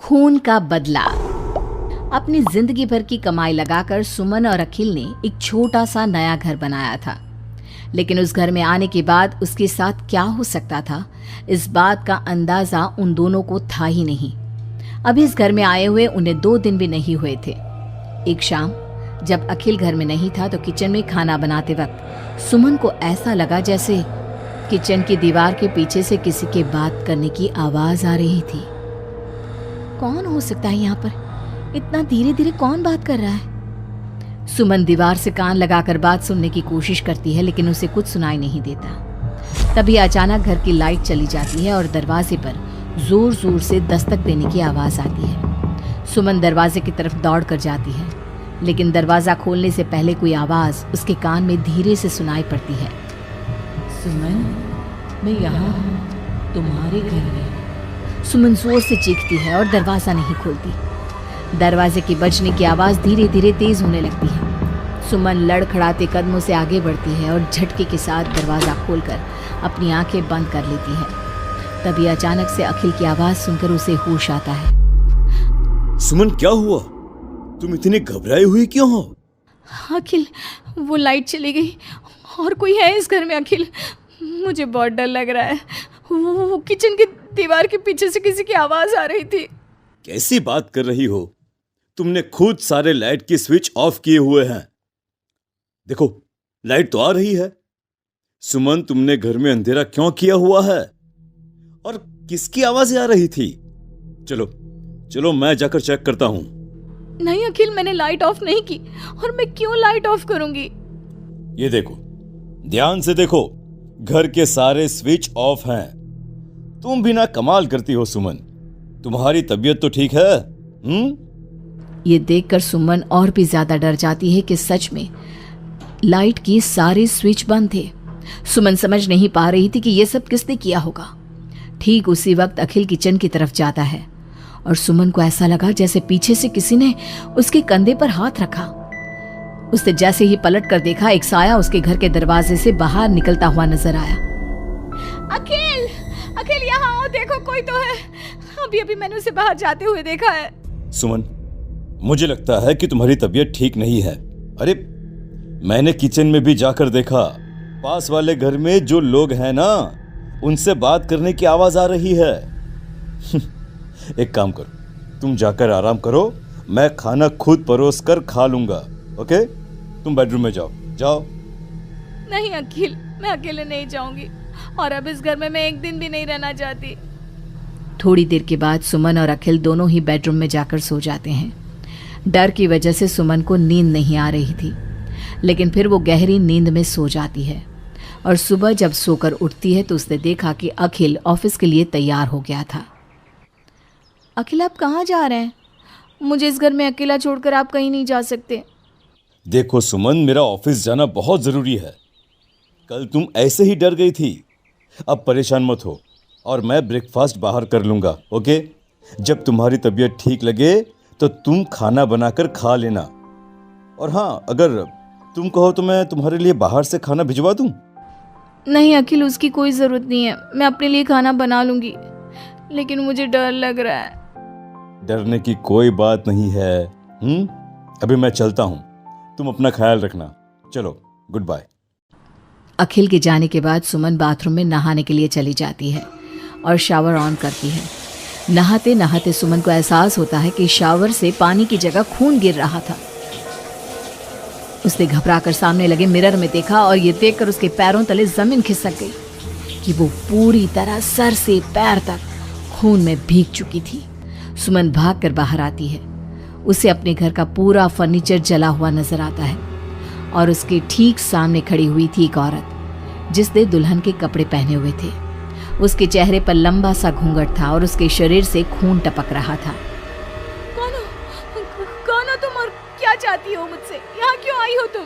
खून का बदला। अपनी जिंदगी भर की कमाई लगाकर सुमन और अखिल ने एक छोटा सा नया घर बनाया था, लेकिन उस घर में आने के बाद उसके साथ क्या हो सकता था, इस बात का अंदाजा उन दोनों को था ही नहीं। अभी इस घर में आए हुए उन्हें 2 दिन भी नहीं हुए थे। एक शाम जब अखिल घर में नहीं था तो किचन में खाना बनाते वक्त सुमन को ऐसा लगा जैसे किचन की दीवार के पीछे से किसी के बात करने की आवाज आ रही थी। कौन हो सकता है यहाँ पर? इतना धीरे धीरे कौन बात कर रहा है? सुमन दीवार से कान लगाकर बात सुनने की कोशिश करती है, लेकिन उसे कुछ सुनाई नहीं देता। तभी अचानक घर की लाइट चली जाती है और दरवाजे पर जोर जोर से दस्तक देने की आवाज आती है। सुमन दरवाजे की तरफ दौड़ कर जाती है, लेकिन दरवाजा खोलने से पहले कोई आवाज उसके कान में धीरे से सुनाई पड़ती है। सुमन, मैं यहाँ हूँ, तुम्हारे घर में। सुमन जोर से चीखती है और दरवाजा नहीं खोलती। दरवाजे की बजने की आवाज धीरे धीरे तेज होने लगती है। सुमन लड़खड़ाते कदमों से आगे बढ़ती है और झटके के साथ दरवाजा खोलकर अपनी आंखें बंद कर लेती है। तभी अचानक से अखिल की आवाज सुनकर उसे होश आता है। सुमन, क्या हुआ? तुम इतनी घबराई हुई क्यों हो? अखिल, वो लाइट चली गई और कोई है इस घर में। अखिल, मुझे बहुत डर लग रहा है। वो किचन की दीवार के पीछे से किसी की आवाज आ रही थी। कैसी बात कर रही हो? तुमने खुद सारे लाइट की स्विच ऑफ किए हुए हैं। देखो, लाइट तो आ रही है। सुमन, तुमने घर में अंधेरा क्यों किया हुआ है? और किसकी आवाजें आ रही थी? चलो चलो, मैं जाकर चेक करता हूं। नहीं अखिल, मैंने लाइट ऑफ नहीं की। और मैं क्यों लाइट ऑफ करूंगी? ये देखो, ध्यान से देखो, घर के सारे स्विच ऑफ हैं। तुम भी ना कमाल करती हो सुमन। तुम्हारी तबीयत तो ठीक है? ये देखकर सुमन और भी ज्यादा डर जाती है कि सच में लाइट की सारे स्विच बंद थे। सुमन समझ नहीं पा रही थी कि ये सब किसने किया होगा। ठीक उसी वक्त अखिल किचन की तरफ जाता है और सुमन को ऐसा लगा जैसे पीछे से किसी ने उसके कंधे पर हाथ रखा। उसने जैसे ही पलट कर देखा, एक साया उसके घर के दरवाजे से बाहर निकलता हुआ नजर आया। अखिल, अखिल यहाँ आओ, देखो कोई तो है। अभी अभी मैंने उसे बाहर जाते हुए देखा है। सुमन, मुझे लगता है कि तुम्हारी तबीयत ठीक नहीं है। अरे, मैंने किचन में भी जाकर देखा। पास वाले घर में जो लोग हैं ना, उनसे बात करने की आवाज आ रही है। एक काम करो, तुम जाकर आराम करो, मैं खाना खुद परोस कर खा लूंगा। ओके? तुम बेडरूम में जाओ। जाओ। नहीं अखिल, मैं अकेले नहीं जाऊंगी और अब इस घर में मैं एक दिन भी नहीं रहना चाहती। थोड़ी देर के बाद सुमन और अखिल दोनों ही बेडरूम में जाकर सो जाते हैं। डर की वजह से सुमन को नींद नहीं आ रही थी, लेकिन फिर वो गहरी नींद में सो जाती है और सुबह जब सोकर उठती है तो उसने देखा कि अखिल ऑफिस के लिए तैयार हो गया था। अखिल, आप कहाँ जा रहे हैं? मुझे इस घर में अकेला छोड़कर आप कहीं नहीं जा सकते। देखो सुमन, मेरा ऑफिस जाना बहुत जरूरी है। कल तुम ऐसे ही डर गई थी। अब परेशान मत हो और मैं ब्रेकफास्ट बाहर कर लूंगा। ओके? जब तुम्हारी तबीयत ठीक लगे तो तुम खाना बनाकर खा लेना। और हाँ, अगर तुम कहो तो मैं तुम्हारे लिए बाहर से खाना भिजवा दूं। नहीं अखिल, उसकी कोई ज़रूरत नहीं है। मैं अपने लिए खाना बना लूंगी, लेकिन मुझे डर लग रहा है। डरने की कोई बात नहीं है। अभी मैं चलता हूँ, तुम अपना ख्याल रखना। चलो, गुड बाय। अखिल के जाने के बाद सुमन बाथरूम में नहाने के लिए चली जाती है और शावर ऑन करती है। नहाते नहाते सुमन को एहसास होता है कि शावर से पानी की जगह खून गिर रहा था। उसने घबराकर सामने लगे मिरर में देखा और ये देखकर उसके पैरों तले जमीन खिसक गई कि वो पूरी तरह सर से पैर तक खून में भीग चुकी थी। सुमन भागकर बाहर आती है। उसे अपने घर का पूरा फर्नीचर जला हुआ नजर आता है और उसके ठीक सामने खड़ी हुई थी एक औरत जिसने दुल्हन के कपड़े पहने हुए थे। उसके चेहरे पर लंबा सा घूंघट था और उसके शरीर से खून टपक रहा था। कौन हो तुम और क्या चाहती हो मुझसे? यहाँ क्यों आई हो तुम?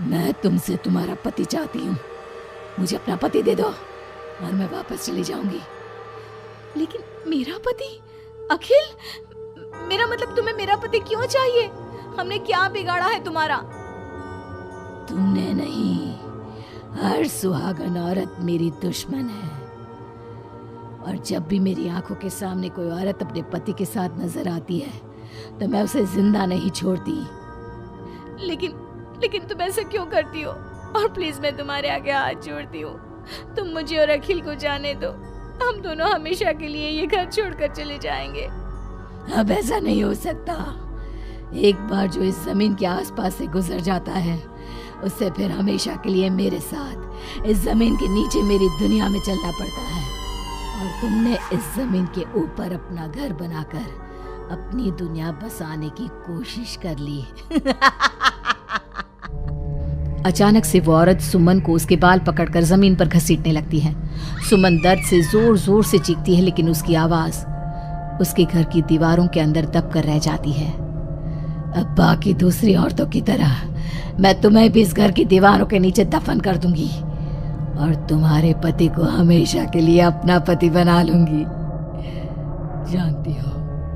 मैं तुमसे तुम्हारा पति चाहती हूँ। मुझे अपना पति दे दो और मैं वापस चली जाऊंगी। लेकिन मेरा पति? अखिल, मेरा मतलब तुम्हें मेरा पति क्यों चाहिए? हमने क्या बिगाड़ा है तुम्हारा? तुमने नहीं, हर सुहागन औरत मेरी दुश्मन है। और जब भी मेरी आंखों के सामने कोई औरत अपने पति के साथ नजर आती है तो मैं उसे जिंदा नहीं छोड़ती। लेकिन तुम ऐसा क्यों करती हो? और प्लीज मैं तुम्हारे आगे हाथ जोड़ती हूँ, तुम मुझे और अखिल को जाने दो। हम दोनों हमेशा के लिए ये घर छोड़कर चले जाएंगे। अब ऐसा नहीं हो सकता। एक बार जो इस जमीन के आसपास से गुजर जाता है उससे फिर हमेशा के लिए मेरे साथ इस जमीन के नीचे मेरी दुनिया में चलना पड़ता है। और तुमने इस जमीन के ऊपर अपना घर बनाकर अपनी दुनिया बसाने की कोशिश कर ली। अचानक से वो औरत सुमन को उसके बाल पकड़कर जमीन पर घसीटने लगती है। सुमन दर्द से जोर जोर से चीखती है, लेकिन उसकी आवाज उसके घर की दीवारों के अंदर दब कर रह जाती है। अब बाकी दूसरी औरतों की तरह मैं तुम्हें भी इस घर की दीवारों के नीचे दफन कर दूंगी और तुम्हारे पति को हमेशा के लिए अपना पति बना लूंगी। जानती हो,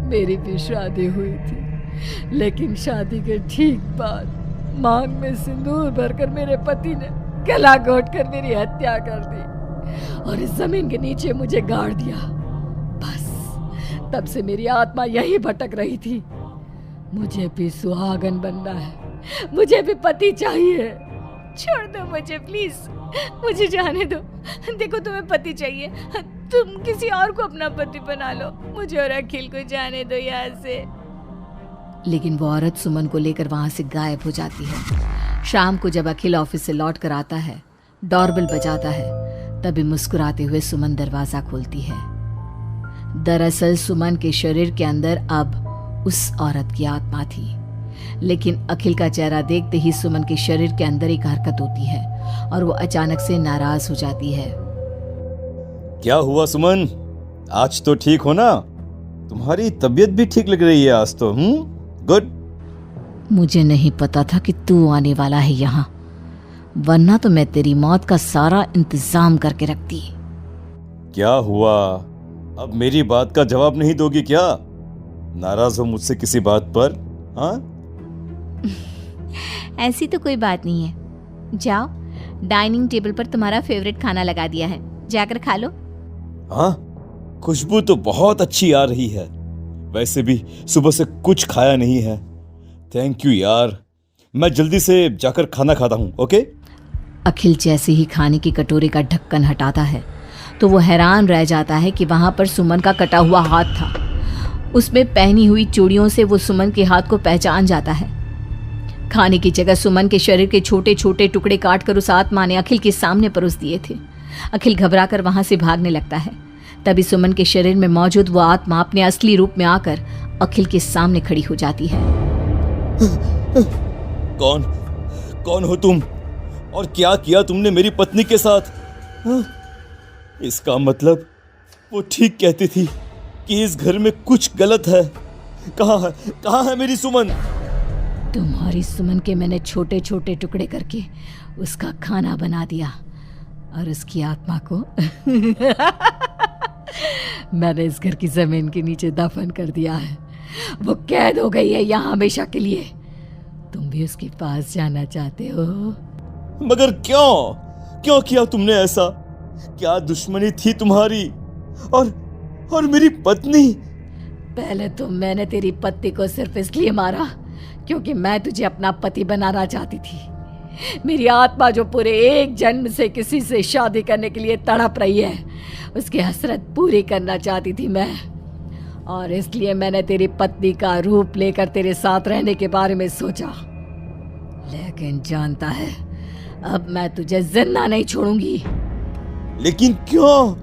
मेरी भी शादी हुई थी, लेकिन शादी के ठीक बाद मांग में सिंदूर भरकर मेरे पति ने गला घोट कर मेरी हत्या कर दी और इस जमीन के नीचे मुझे गाड़ दिया। बस तब से मेरी आत्मा यही भटक रही थी। मुझे भी सुहागन बनना है, मुझे भी पति चाहिए। छोड़ दो मुझे प्लीज, मुझे जाने दो। देखो तुम्हें पति चाहिए, तुम किसी और को अपना पति बना लो। मुझे और अखिल को जाने दो यहाँ से। लेकिन वो औरत सुमन को लेकर वहां से गायब हो जाती है। शाम को जब अखिल ऑफिस से लौट कर आता है, डोरबेल बजाता है, तभी मुस्कुराते हुए सुमन दरवाजा खोलती है। दरअसल सुमन के शरीर के अंदर अब उस औरत की आत्मा थी, लेकिन अखिल का चेहरा देखते ही सुमन के शरीर के अंदर एक हरकत होती है और वो अचानक से नाराज हो जाती है। क्या हुआ सुमन, आज तो ठीक हो ना? तुम्हारी तबीयत भी ठीक लग रही है आज तो। गुड। मुझे नहीं पता था कि तू आने वाला है यहाँ, वरना तो मैं तेरी मौत का सारा इंतजाम करके रखती। क्या हुआ? अब मेरी बात का जवाब नहीं दोगी क्या? नाराज हो मुझसे किसी बात पर? हाँ? ऐसी तो कोई बात नहीं है। जाओ, डाइनिंग टेबल पर तुम्हारा फेवरेट खाना लगा दिया है, जाकर खा लो। हाँ, खुशबू तो बहुत अच्छी आ रही है। वैसे भी सुबह से कुछ खाया नहीं है। थैंक यू यार, मैं जल्दी से जाकर खाना खाता हूँ। ओके? अखिल जैसे ही खाने की कटोरे का ढक्कन हटाता है तो वो हैरान रह जाता है कि वहां पर सुमन का कटा हुआ हाथ था। उसमें पहनी हुई चूड़ियों से वो सुमन के हाथ को पहचान जाता है। खाने की जगह सुमन के शरीर के छोटे छोटे टुकड़े काटकर उस आत्मा ने अखिल के सामने परोस दिए थे। अखिल घबराकर वहां से भागने लगता है। तभी सुमन के शरीर में मौजूद वो आत्मा अपने असली रूप में आकर अखिल के सामने खड़ी हो जाती है। कौन हो तुम और क्या किया तुमने मेरी पत्नी के साथ? इसका मतलब वो ठीक कहती थी कि इस घर में कुछ गलत है। कहाँ है मेरी सुमन? तुम्हारी सुमन के मैंने छोटे छोटे टुकड़े करके उसका खाना बना दिया और उसकी आत्मा को मैंने इस घर की जमीन के नीचे दफन कर दिया है। वो कैद हो गई है यहाँ हमेशा के लिए। तुम भी उसके पास जाना चाहते हो? मगर क्यों किया तुमने ऐसा? क्या दुश्मनी थी तुम्हारी और मेरी पत्नी? पहले तो मैंने तेरी पत्नी को सिर्फ इसलिए मारा क्योंकि मैं तुझे अपना पति बनाना चाहती थी। मेरी आत्मा जो पूरे एक जन्म से किसी से शादी करने के लिए तड़प रही है, उसकी हसरत पूरी करना चाहती थी मैं। और इसलिए मैंने तेरी पत्नी का रूप लेकर तेरे साथ रहने के बारे में सोचा। लेकिन जानता है, अब मैं तुझे जिंदा नहीं छोड़ूंगी। लेकिन क्यों?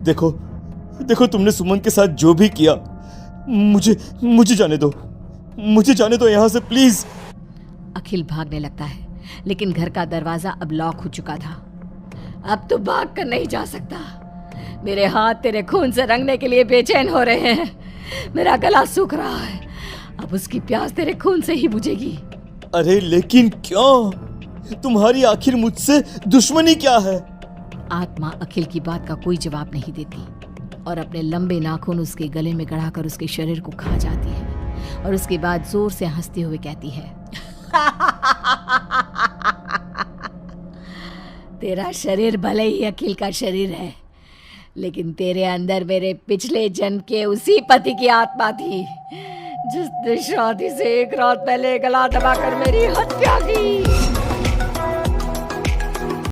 देखो तुमने सुमन के साथ जो भी किया, मुझे जाने दो यहाँ से प्लीज। अखिल भागने लगता है, लेकिन घर का दरवाजा अब लॉक हो चुका था। अब तो भाग कर नहीं जा सकता। मेरे हाथ तेरे खून से रंगने के लिए बेचैन हो रहे हैं। मेरा गला सूख रहा है, अब उसकी प्यास तेरे खून से ही बुझेगी। अरे लेकिन क्यों? तुम्हारी आखिर मुझसे दुश्मनी क्या है? आत्मा अखिल की बात का कोई जवाब नहीं देती और अपने लंबे नाखून उसके गले में गड़ाकर उसके शरीर को खा जाती है और उसके बाद जोर से हंसते हुए कहती है, तेरा शरीर भले ही अखिल का शरीर है, लेकिन तेरे अंदर मेरे पिछले जन्म के उसी पति की आत्मा थी जिसने शादी से एक रात पहले गला दबाकर मेरी हत्या की।